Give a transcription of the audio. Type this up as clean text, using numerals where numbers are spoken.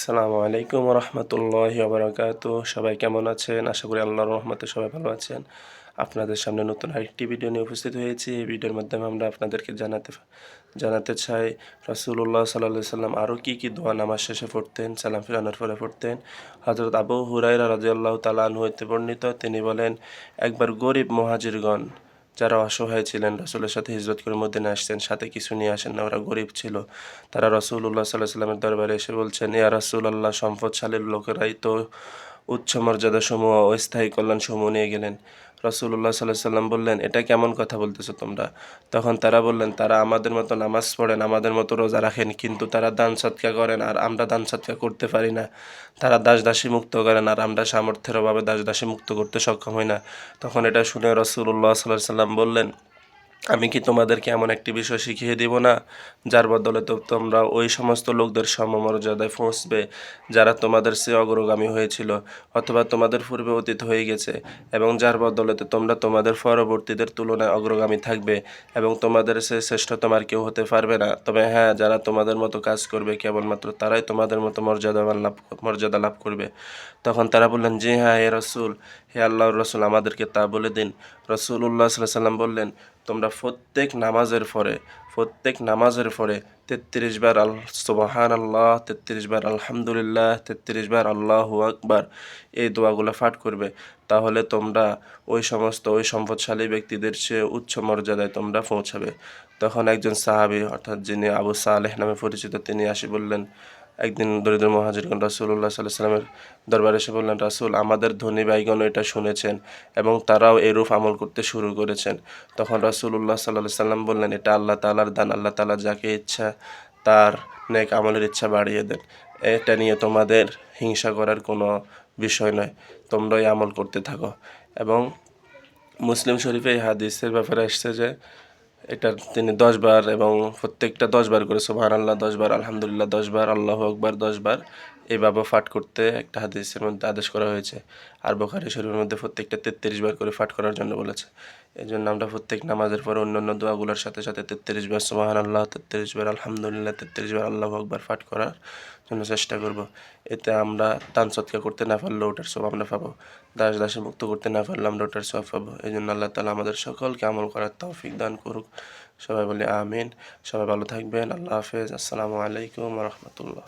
আসসালামু আলাইকুম রহমতুল্লাহি ওয়া সবাই কেমন আছেন? আশা করি আল্লাহর রহমতে সবাই ভালো আছেন। আপনাদের সামনে নতুন আরেকটি ভিডিও নিয়ে উপস্থিত হয়েছি। এই ভিডিওর মাধ্যমে আমরা আপনাদেরকে জানাতে চাই রাসূলুল্লাহ সাল্লাল্লাহু আলাইহি সাল্লাম আরও কী দোয়া নামাজ শেষে পড়তেন, সালাম ফিরানোর পরে পড়তেন। হযরত আবু হুরায়রা রাদিয়াল্লাহু তাআলা আনহু হতে বর্ণিত, তিনি বলেন, একবার গরিব মুহাজিরগণ যারা অসহায় ছিলেন রাসূলের সাথে হিজরত করে মদিনায় আসছেন, সাথে কিছু নিয়ে আসেন না, ওরা গরিব ছিল। তারা রাসূলুল্লাহ সাল্লাল্লাহু আলাইহি ওয়াসাল্লামের দরবারে এসে বলছেন, ইয়া রাসূলাল্লাহ, সম্পদশালীর লোকেরাই তো উচ্চ মর্যাদাসমূহ ও স্থায়ী কল্যাণসমূহ নিয়ে গেলেন। রাসূলুল্লাহ সাল্লাল্লাহু আলাইহি ওয়াসাল্লাম বললেন, এটা কেমন কথা বলতেছো তোমরা? তখন তারা বললেন, তারা আমাদের মতো নামাজ পড়েন, আমাদের মতো রোজা রাখেন, কিন্তু তারা দান সদকা করেন আর আমরা দান সদকা করতে পারি না। তারা দাস দাসী মুক্ত করেন আর আমরা সামর্থ্যের অভাবে দাস দাসী মুক্ত করতে সক্ষম হই না। তখন এটা শুনে রাসূলুল্লাহ সাল্লাল্লাহু আলাইহি ওয়াসাল্লাম বললেন, আমি কি তোমাদেরকে এমন একটি বিষয় শিখিয়ে দিব না, যার বদলে তো তোমরা ওই সমস্ত লোকদের সমমর্যাদায় পৌঁছবে যারা তোমাদের চেয়ে অগ্রগামী হয়েছিল অথবা তোমাদের পূর্বে অতীত হয়ে গেছে, এবং যার বদলেতে তোমরা তোমাদের পরবর্তীদের তুলনায় অগ্রগামী থাকবে এবং তোমাদের চেয়ে শ্রেষ্ঠতম আর কেউ হতে পারবে না। তবে হ্যাঁ, যারা তোমাদের মতো কাজ করবে কেবলমাত্র তারাই তোমাদের মতো মর্যাদা লাভ করবে। তখন তারা বললেন, জি হ্যাঁ হে রসুল, হে আল্লাহর রসুল, আমাদেরকে তা বলে দিন। রাসূলুল্লাহ সাল্লাল্লাহু আলাইহি সাল্লাম বললেন, তোমরা প্রত্যেক নামাজের পরে ৩৩ বার সুবহানাল্লাহ, ৩৩ বার আলহামদুলিল্লাহ, ৩৩ বার আল্লাহু আকবার এই দোয়াগুলো পাঠ করবে। তাহলে তোমরা ওই সম্পদশালী ব্যক্তিদের চেয়ে উচ্চ মর্যাদায় তোমরা পৌঁছাবে। তখন একজন সাহাবী, অর্থাৎ যিনি আবু সালেহ নামে পরিচিত, তিনি আসি বললেন, একদিন দরিদ্র মুহাজিরগণ রাসূলুল্লাহ সাল্লাল্লাহু আলাইহি ওয়াসাল্লামের দরবারে এসে বললেন, রাসূল, আমাদের ধনী ভাইগণ এটা শুনেছেন এবং তারাও এরূপ আমল করতে শুরু করেছেন। তখন রাসূলুল্লাহ সাল্লাল্লাহু আলাইহি ওয়াসাল্লাম বললেন, এটা আল্লাহ তাআলার দান, আল্লাহ তাআলা যাকে ইচ্ছা তার নেক আমলের ইচ্ছা বাড়িয়ে দেন। এটা নিয়ে তোমাদের হিংসা করার কোনো বিষয় নয়, তোমরা এই আমল করতে থাকো। এবং মুসলিম শরীফে এই হাদিসের ব্যাপারে আসছে যে এটা তিনি ১০ বার এবং প্রত্যেকটা ১০ বার করে সুবহানাল্লাহ ১০ বার, আলহামদুলিল্লাহ ১০ বার, আল্লাহু আকবার ১০ বার এইভাবে পাঠ করতে একটা হাদিসের মধ্যে আদেশ করা হয়েছে। আর বুখারী শরীফের মধ্যে প্রত্যেকটা ৩৩ বার করে পাঠ করার জন্য বলেছে। এজন্য আমরা প্রত্যেক নামাজের পরে অন্যান্য দোয়াগুলোর সাথে সাথে ৩৩ বার সুবহানাল্লাহ, ৩৩ বার আলহামদুলিল্লাহ, ৩৩ বার আল্লাহু আকবার পাঠ করার জন্য চেষ্টা করব। এতে আমরা দান সদকা করতে না পারলেও ওটার সওয়াব আমরা পাবো। দাস দাসী মুক্ত করতে না পারলে আমরা ওটার সওয়াব পাবো। এজন্য আল্লাহ তাআলা আমাদের সকলকে আমল করার তৌফিক দান করুক। সবাই বলি আমিন। সবাই ভালো থাকবেন। আল্লাহ হাফেজ। আসসালামু আলাইকুম ওয়া রাহমাতুল্লাহ।